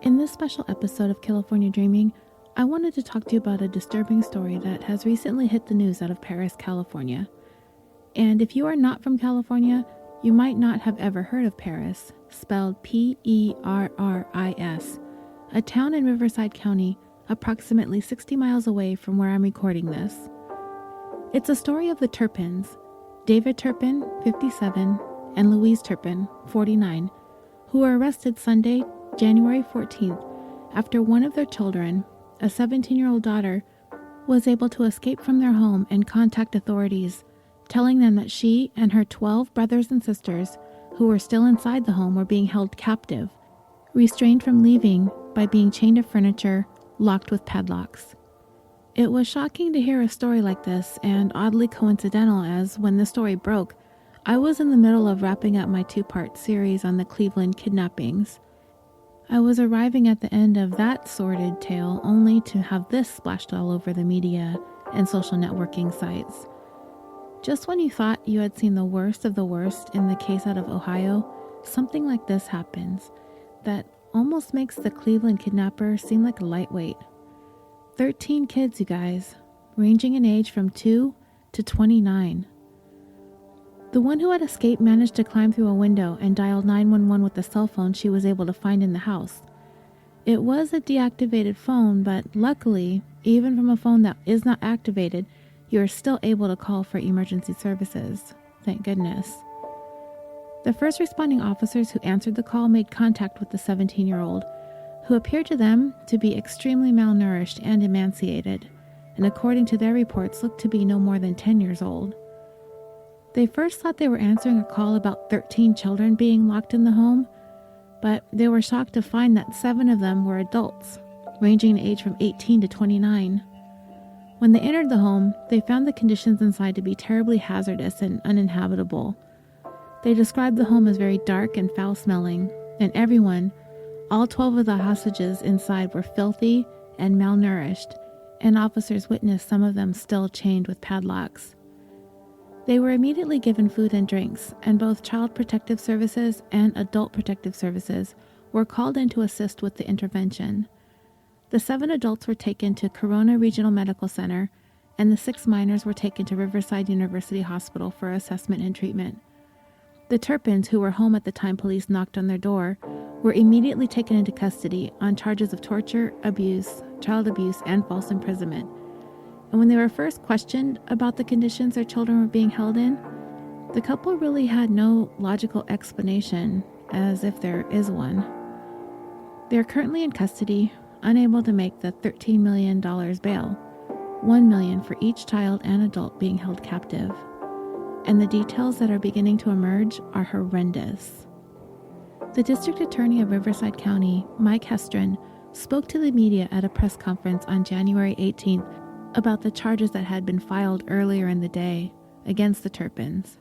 In this special episode of California Dreaming, I wanted to talk to you about a disturbing story that has recently hit the news out of Perris, California. And if you are not from California, you might not have ever heard of Perris, spelled Perris, a town in Riverside County, approximately 60 miles away from where I'm recording this. It's a story of the Turpins, David Turpin, 57, and Louise Turpin, 49, who were arrested Sunday, January 14th, after one of their children, a 17-year-old daughter, was able to escape from their home and contact authorities, telling them that she and her 12 brothers and sisters, who were still inside the home, were being held captive, restrained from leaving by being chained to furniture, locked with padlocks. It was shocking to hear a story like this, and oddly coincidental, as when the story broke, I was in the middle of wrapping up my 2-part series on the Cleveland kidnappings. I was arriving at the end of that sordid tale only to have this splashed all over the media and social networking sites. Just when you thought you had seen the worst of the worst in the case out of Ohio, something like this happens that almost makes the Cleveland kidnapper seem like a lightweight. 13 kids, you guys, ranging in age from 2 to 29. The one who had escaped managed to climb through a window and dialed 911 with the cell phone she was able to find in the house. It was a deactivated phone, but luckily, even from a phone that is not activated, you are still able to call for emergency services. Thank goodness. The first responding officers who answered the call made contact with the 17-year-old, who appeared to them to be extremely malnourished and emaciated, and according to their reports looked to be no more than 10 years old. They first thought they were answering a call about 13 children being locked in the home, but they were shocked to find that 7 of them were adults, ranging in age from 18 to 29. When they entered the home, they found the conditions inside to be terribly hazardous and uninhabitable. They described the home as very dark and foul-smelling, and everyone, all 12 of the hostages inside, were filthy and malnourished, and officers witnessed some of them still chained with padlocks. They were immediately given food and drinks, and both Child Protective Services and Adult Protective Services were called in to assist with the intervention. The 7 adults were taken to Corona Regional Medical Center, and the 6 minors were taken to Riverside University Hospital for assessment and treatment. The Turpins, who were home at the time police knocked on their door, were immediately taken into custody on charges of torture, abuse, child abuse, and false imprisonment. And when they were first questioned about the conditions their children were being held in, the couple really had no logical explanation, as if there is one. They are currently in custody, unable to make the $13 million bail, $1 million for each child and adult being held captive. And the details that are beginning to emerge are horrendous. The District Attorney of Riverside County, Mike Hestron, spoke to the media at a press conference on January 18th about the charges that had been filed earlier in the day against the Turpins.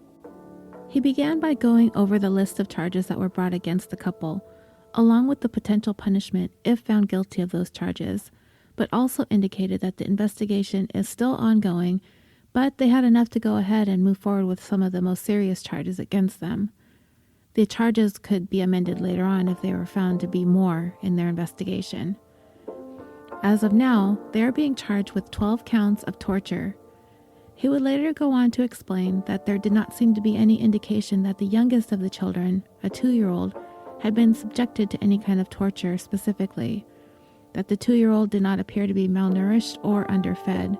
He began by going over the list of charges that were brought against the couple, along with the potential punishment if found guilty of those charges, but also indicated that the investigation is still ongoing, but they had enough to go ahead and move forward with some of the most serious charges against them. The charges could be amended later on if they were found to be more in their investigation. As of now, they are being charged with 12 counts of torture. He would later go on to explain that there did not seem to be any indication that the youngest of the children, a 2-year-old, had been subjected to any kind of torture specifically, that the 2-year-old did not appear to be malnourished or underfed.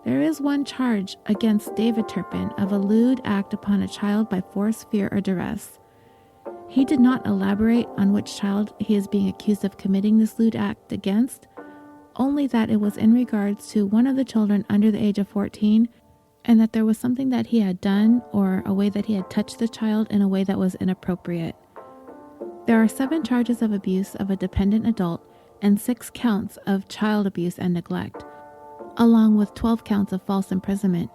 There is one charge against David Turpin of a lewd act upon a child by force, fear, or duress. He did not elaborate on which child he is being accused of committing this lewd act against, only that it was in regards to one of the children under the age of 14, and that there was something that he had done or a way that he had touched the child in a way that was inappropriate. There are 7 charges of abuse of a dependent adult and 6 counts of child abuse and neglect, along with 12 counts of false imprisonment,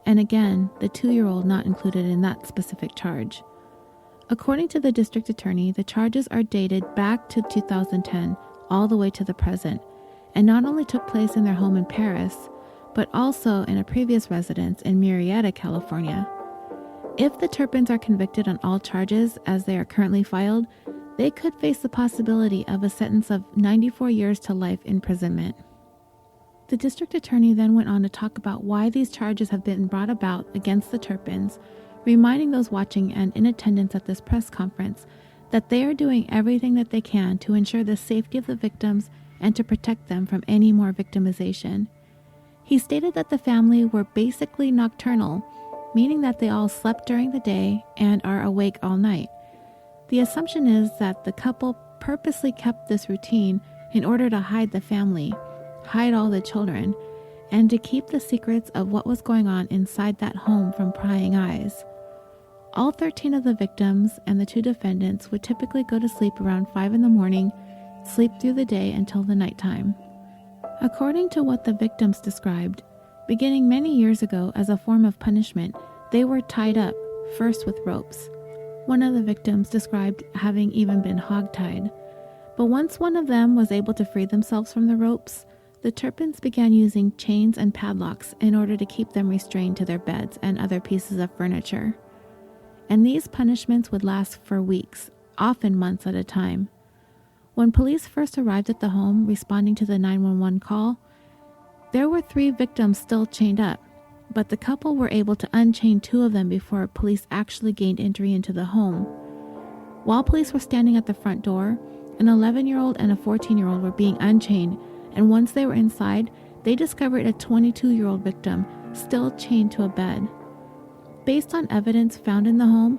and again, the 2-year-old not included in that specific charge. According to the district attorney, the charges are dated back to 2010 all the way to the present, and not only took place in their home in Perris, but also in a previous residence in Murrieta, California. If the Turpins are convicted on all charges as they are currently filed, they could face the possibility of a sentence of 94 years to life imprisonment. The district attorney then went on to talk about why these charges have been brought about against the Turpins, reminding those watching and in attendance at this press conference that they are doing everything that they can to ensure the safety of the victims and to protect them from any more victimization. He stated that the family were basically nocturnal, meaning that they all slept during the day and are awake all night. The assumption is that the couple purposely kept this routine in order to hide the family, hide all the children, and to keep the secrets of what was going on inside that home from prying eyes. All 13 of the victims and the 2 defendants would typically go to sleep around 5 in the morning, sleep through the day until the nighttime. According to what the victims described, beginning many years ago as a form of punishment, they were tied up, first with ropes. One of the victims described having even been hogtied. But once one of them was able to free themselves from the ropes, the Turpins began using chains and padlocks in order to keep them restrained to their beds and other pieces of furniture. And these punishments would last for weeks, often months at a time. When police first arrived at the home responding to the 911 call, there were 3 victims still chained up, but the couple were able to unchain 2 of them before police actually gained entry into the home. While police were standing at the front door, an 11-year-old and a 14-year-old were being unchained, and once they were inside, they discovered a 22-year-old victim still chained to a bed. Based on evidence found in the home,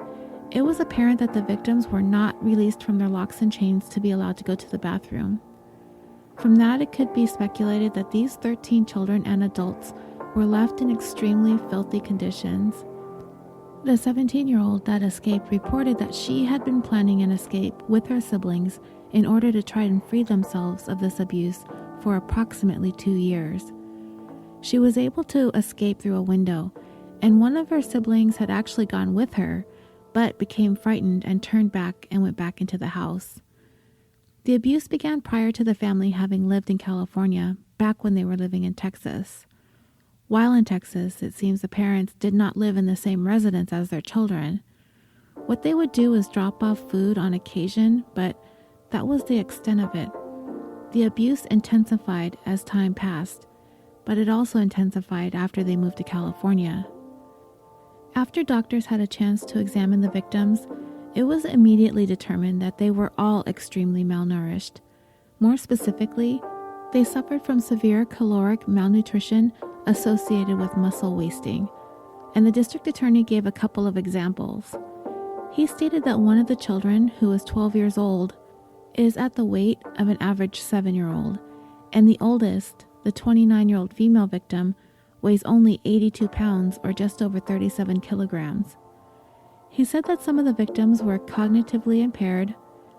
it was apparent that the victims were not released from their locks and chains to be allowed to go to the bathroom. From that, it could be speculated that these 13 children and adults were left in extremely filthy conditions. The 17-year-old that escaped reported that she had been planning an escape with her siblings in order to try and free themselves of this abuse for approximately 2 years. She was able to escape through a window, and one of her siblings had actually gone with her, but became frightened and turned back and went back into the house. The abuse began prior to the family having lived in California, back when they were living in Texas. While in Texas, it seems the parents did not live in the same residence as their children. What they would do was drop off food on occasion, but that was the extent of it. The abuse intensified as time passed, but it also intensified after they moved to California. After doctors had a chance to examine the victims, it was immediately determined that they were all extremely malnourished. More specifically, they suffered from severe caloric malnutrition associated with muscle wasting, and the district attorney gave a couple of examples. He stated that one of the children, who was 12 years old, is at the weight of an average 7-year-old, and the oldest, the 29-year-old female victim, weighs only 82 pounds or just over 37 kilograms. He said that some of the victims were cognitively impaired,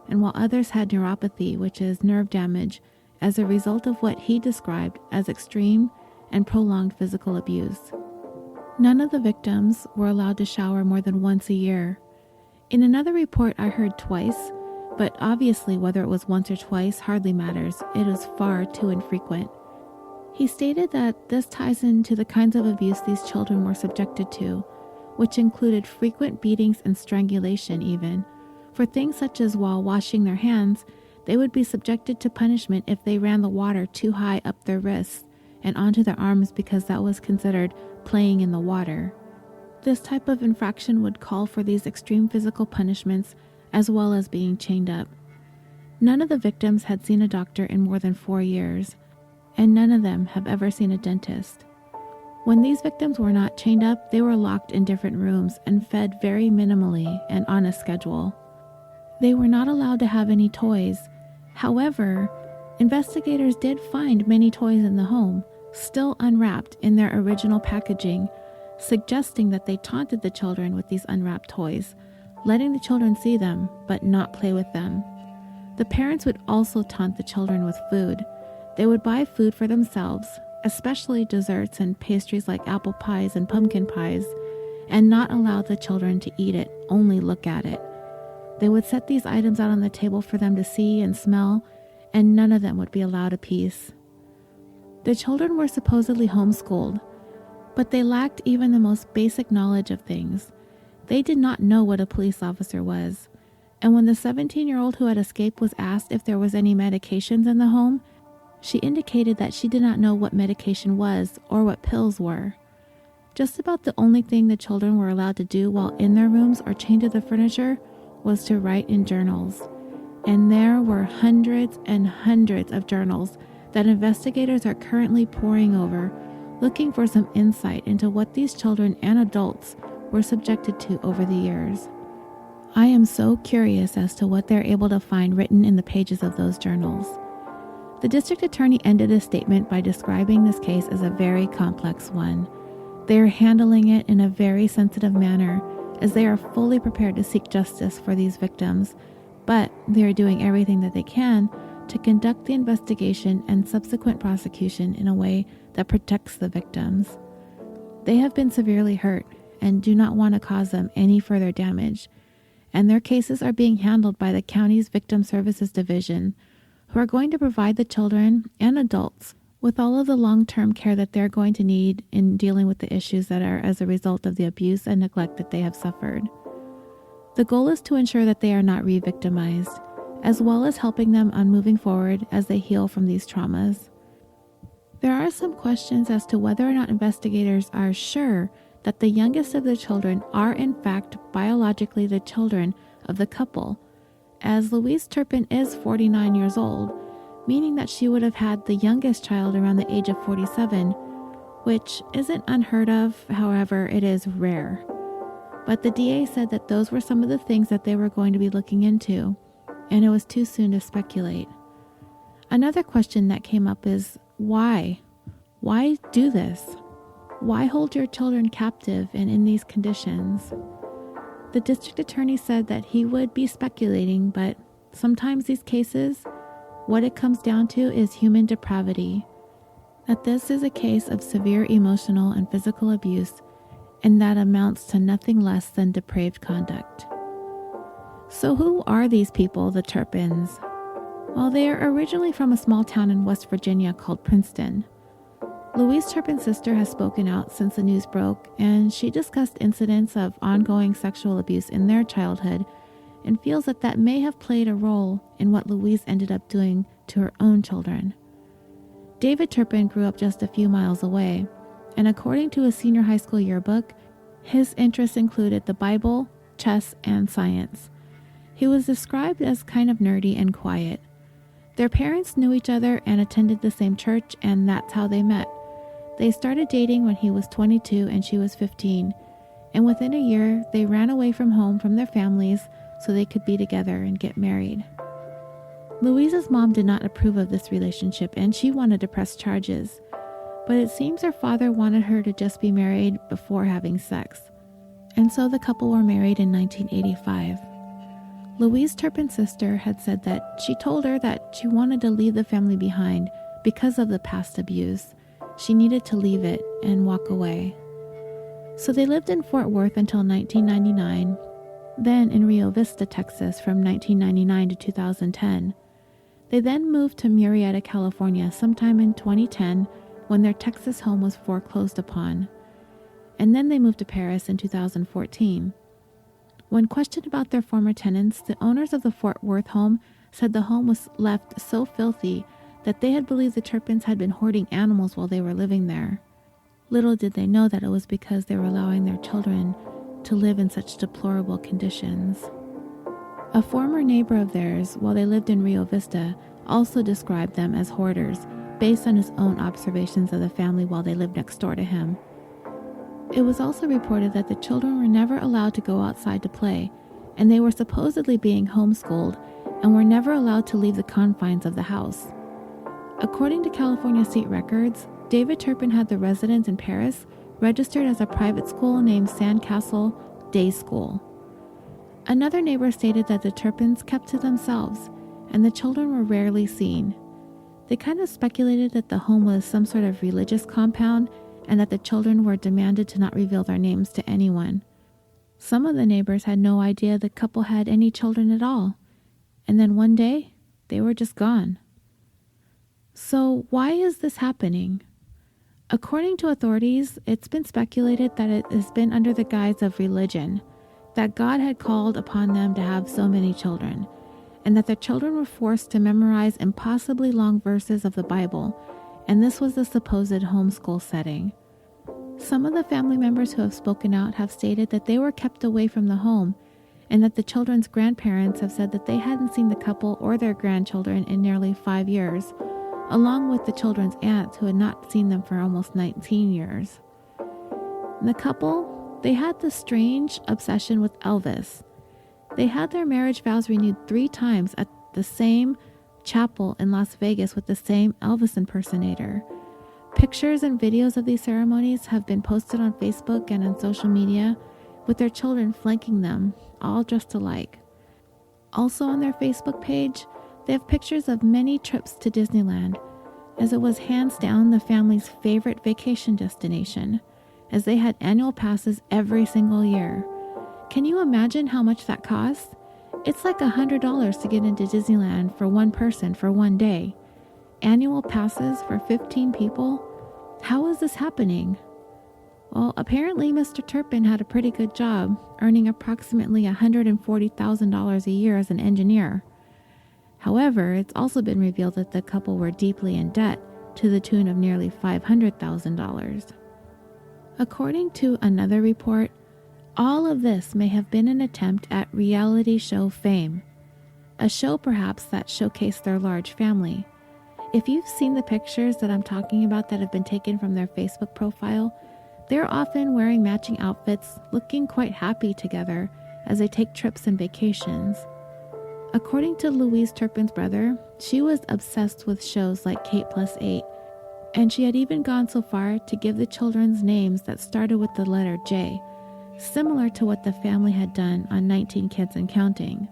and while others had neuropathy, which is nerve damage, as a result of what he described as extreme and prolonged physical abuse. None of the victims were allowed to shower more than once a year. In another report, I heard twice, but obviously whether it was once or twice hardly matters. It is far too infrequent. He stated that this ties into the kinds of abuse these children were subjected to, which included frequent beatings and strangulation even. For things such as while washing their hands, they would be subjected to punishment if they ran the water too high up their wrists and onto their arms because that was considered playing in the water. This type of infraction would call for these extreme physical punishments as well as being chained up. None of the victims had seen a doctor in more than 4 years, and none of them have ever seen a dentist. When these victims were not chained up, they were locked in different rooms and fed very minimally and on a schedule. They were not allowed to have any toys. However, investigators did find many toys in the home, still unwrapped in their original packaging, suggesting that they taunted the children with these unwrapped toys, letting the children see them but not play with them. The parents would also taunt the children with food. They would buy food for themselves, especially desserts and pastries like apple pies and pumpkin pies, and not allow the children to eat it, only look at it. They would set these items out on the table for them to see and smell, and none of them would be allowed a piece. The children were supposedly homeschooled, but they lacked even the most basic knowledge of things. They did not know what a police officer was, And when the 17-year-old who had escaped was asked if there was any medications in the home, she indicated that she did not know what medication was or what pills were. Just about the only thing the children were allowed to do while in their rooms or chained to the furniture was to write in journals. And there were hundreds and hundreds of journals that investigators are currently poring over, looking for some insight into what these children and adults were subjected to over the years. I am so curious as to what they're able to find written in the pages of those journals. The district attorney ended his statement by describing this case as a very complex one. They are handling it in a very sensitive manner, as they are fully prepared to seek justice for these victims, but they are doing everything that they can to conduct the investigation and subsequent prosecution in a way that protects the victims. They have been severely hurt and do not want to cause them any further damage, and their cases are being handled by the county's Victim Services Division, who are going to provide the children and adults with all of the long-term care that they're going to need in dealing with the issues that are as a result of the abuse and neglect that they have suffered. The goal is to ensure that they are not re-victimized, as well as helping them on moving forward as they heal from these traumas. There are some questions as to whether or not investigators are sure that the youngest of the children are in fact biologically the children of the couple, as Louise Turpin is 49 years old, meaning that she would have had the youngest child around the age of 47, which isn't unheard of, however, it is rare. But the DA said that those were some of the things that they were going to be looking into, and it was too soon to speculate. Another question that came up is, why? Why do this? Why hold your children captive and in these conditions? The district attorney said that he would be speculating, but sometimes these cases, what it comes down to is human depravity. That this is a case of severe emotional and physical abuse, and that amounts to nothing less than depraved conduct. So who are these people, the Turpins? Well, they are originally from a small town in West Virginia called Princeton. Louise Turpin's sister has spoken out since the news broke, and she discussed incidents of ongoing sexual abuse in their childhood and feels that that may have played a role in what Louise ended up doing to her own children. David Turpin grew up just a few miles away, and according to his senior high school yearbook, his interests included the Bible, chess, and science. He was described as kind of nerdy and quiet. Their parents knew each other and attended the same church, and that's how they met. They started dating when he was 22 and she was 15, and within a year, they ran away from home from their families so they could be together and get married. Louise's mom did not approve of this relationship, and she wanted to press charges, but it seems her father wanted her to just be married before having sex, and so the couple were married in 1985. Louise Turpin's sister had said that she told her that she wanted to leave the family behind because of the past abuse. She needed to leave it and walk away. So they lived in Fort Worth until 1999, then in Rio Vista, Texas from 1999 to 2010. They then moved to Murrieta, California sometime in 2010 when their Texas home was foreclosed upon. And then they moved to Perris in 2014. When questioned about their former tenants, the owners of the Fort Worth home said the home was left so filthy that they had believed the Turpins had been hoarding animals while they were living there. Little did they know that it was because they were allowing their children to live in such deplorable conditions. A former neighbor of theirs, while they lived in Rio Vista, also described them as hoarders based on his own observations of the family while they lived next door to him. It was also reported that the children were never allowed to go outside to play, and they were supposedly being homeschooled and were never allowed to leave the confines of the house. According to California state records, David Turpin had the residence in Perris registered as a private school named Sandcastle Day School. Another neighbor stated that the Turpins kept to themselves, and the children were rarely seen. They kind of speculated that the home was some sort of religious compound and that the children were demanded to not reveal their names to anyone. Some of the neighbors had no idea the couple had any children at all, and then one day, they were just gone. So why is this happening? According to authorities, it's been speculated that it has been under the guise of religion. that God had called upon them to have so many children, and that their children were forced to memorize impossibly long verses of the Bible, and this was the supposed homeschool setting. Some of the family members who have spoken out have stated that they were kept away from the home, and that the children's grandparents have said that they hadn't seen the couple or their grandchildren in nearly 5 years, along with the children's aunts who had not seen them for almost 19 years. And the couple, they had this strange obsession with Elvis. They had their marriage vows renewed 3 times at the same chapel in Las Vegas with the same Elvis impersonator. Pictures and videos of these ceremonies have been posted on Facebook and on social media, with their children flanking them, all dressed alike. Also on their Facebook page, they have pictures of many trips to Disneyland, as it was hands down the family's favorite vacation destination, as they had annual passes every single year. Can you imagine how much that costs? It's like $100 to get into Disneyland for one person for one day. Annual passes for 15 people? How is this happening? Well, apparently Mr. Turpin had a pretty good job, earning approximately $140,000 a year as an engineer. However, it's also been revealed that the couple were deeply in debt to the tune of nearly $500,000. According to another report, all of this may have been an attempt at reality show fame, a show perhaps that showcased their large family. If you've seen the pictures that I'm talking about that have been taken from their Facebook profile, they're often wearing matching outfits, looking quite happy together as they take trips and vacations. According to Louise Turpin's brother, she was obsessed with shows like Kate Plus 8, and she had even gone so far to give the children's names that started with the letter J, similar to what the family had done on 19 Kids and Counting.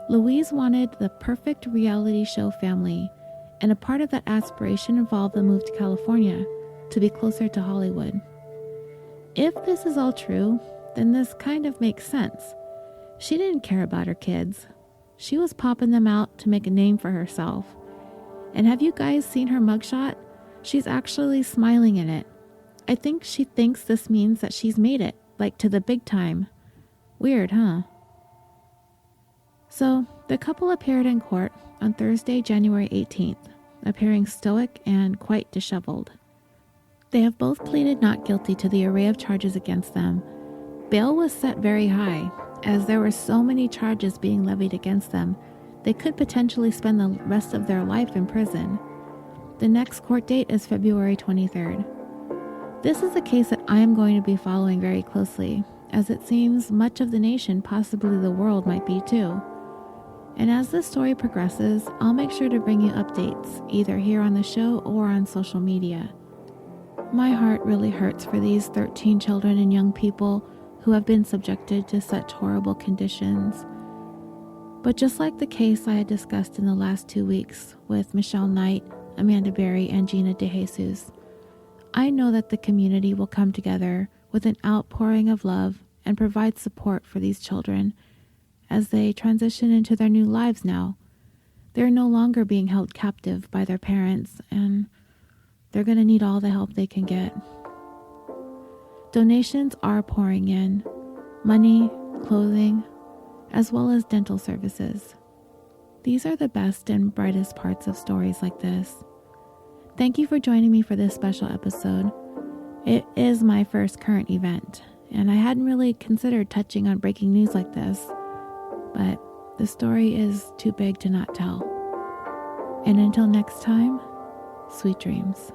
Louise wanted the perfect reality show family, and a part of that aspiration involved the move to California to be closer to Hollywood. If this is all true, then this kind of makes sense. She didn't care about her kids. She was popping them out to make a name for herself. And have you guys seen her mugshot? She's actually smiling in it. I think she thinks this means that she's made it, like to the big time. Weird, huh? So, the couple appeared in court on Thursday, January 18th, appearing stoic and quite disheveled. They have both pleaded not guilty to the array of charges against them. Bail was set very high, as there were so many charges being levied against them, they could potentially spend the rest of their life in prison. The next court date is February 23rd. This is a case that I am going to be following very closely, as it seems much of the nation, possibly the world, might be too. And as this story progresses, I'll make sure to bring you updates, either here on the show or on social media. My heart really hurts for these 13 children and young people who have been subjected to such horrible conditions. But just like the case I had discussed in the last 2 weeks with Michelle Knight, Amanda Berry, and Gina DeJesus, I know that the community will come together with an outpouring of love and provide support for these children as they transition into their new lives now. They're no longer being held captive by their parents, and they're going to need all the help they can get. Donations are pouring in, money, clothing, as well as dental services. These are the best and brightest parts of stories like this. Thank you for joining me for this special episode. It is my first current event, and I hadn't really considered touching on breaking news like this, but the story is too big to not tell. And until next time, sweet dreams.